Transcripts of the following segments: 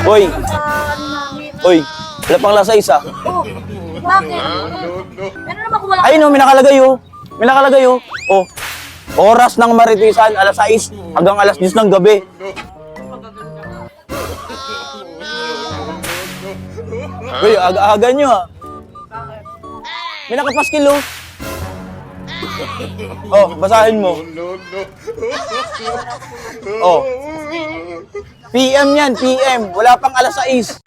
Uy! Uy! Wala pang lasa isa. Oh, bakit? Ano naman kung wala Ayun o, may nakalagay o. May nakalagay o. Oh. Oras ng maritisan, alas 6 hanggang alas 10 ng gabi. Uy, aga-aga nyo ah. May nakapaskil o. Oh, basahin mo. Oh. PM yan, PM. Wala pang alas 6.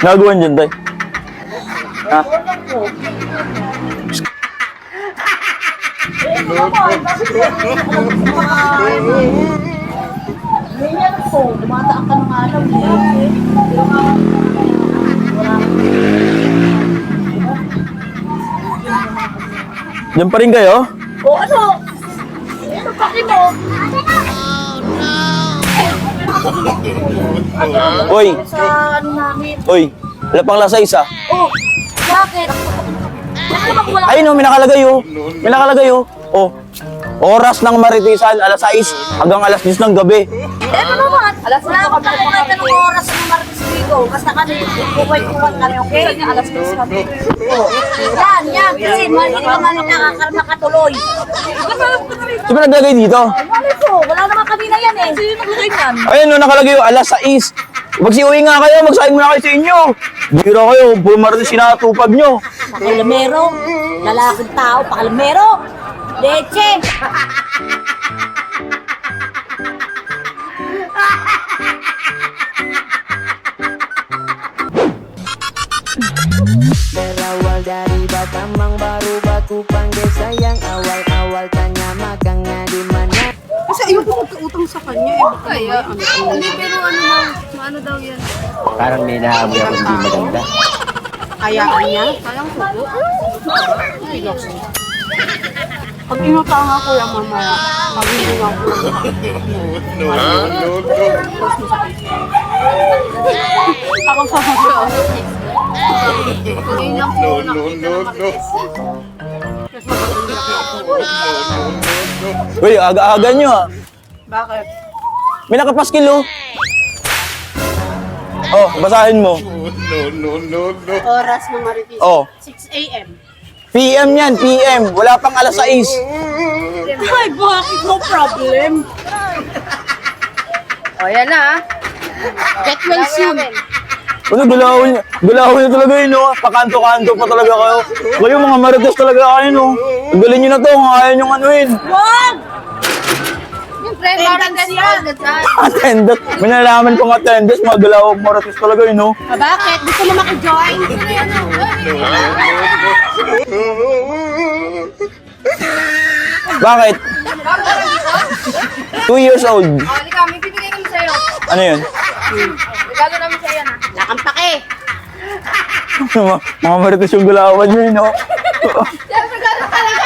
Nagawan dyan, tay. Ha? ganyan po, dumataan ka ng alam. Diyan pa rin kayo? O ano? Ano paki mo? Uy! Sa ano namin? Uy! Wala pang lasa isa. Oh, bakit? Ano naman kung wala Ayun o, may nakalagay o. May nakalagay o. Oh. Oras ng maritisan, alas 6 hanggang alas 10 ng gabi. Eto naman, wala akong kahit anong oras ng Martes dito. Basta kami, kukway-kuwan kami, okay? Alas 10 kami. Oh, yan, kasi hindi naman nakakatuloy. Sino ba naglagay dito? Ano po, wala naman kami na yan eh. Sino naglagay yan? Ayun o, nakalagay o, alas 6. Magsiuwi nga kayo, magsahin muna kayo sa inyo. Bira kayo, bumarating sinatupag nyo. Pakalamero, lalaking tao, pakalamero. Leche! Berawal dari Batamang baru batu panggil sayang awal-awal tanya magang nga di mana. Kasi ayaw ko magkautang sa kanya eh. Baka kaya, hindi, pero ano daw yan? Parang may naamoy ako hindi maganda. Kayaan niya? Kayang sugo? Ay, loko. Pag inutanga ko lang mamaya, pag hindi nga ko lang ako sasagot. Hindi niya po nakita ng matiis. Kasi maganda ako. Uy, aga-aga nyo ah. Bakit? May nakapaskil o. Oh, basahin mo. Oras ng Maritis. Oh. 6 a.m. PM yan, PM. Wala pang alas 6. Ay, bakit? No problem. O, yan na. Get well soon. Ano, gulawin niyo talaga yun, no? Pakanto-kanto pa talaga kayo. Kayo, mga marites talaga kayo, no? Tanggalin niyo na to, kung ayaw niyong anuin. Wag! Siyempre, parang ganyan. Attendance. May nalaman pang attendance, mga galawang marites talaga yun, no? Bakit? Gusto mo maki-join? Bakit? 2 years old. O, halika, may bibigay namin sa'yo. Ano yun? Regalo namin sa'yo yan, ha? Nakampake. Mga marites yung gulawan niyo, no? Siyempre, regalo ka lang.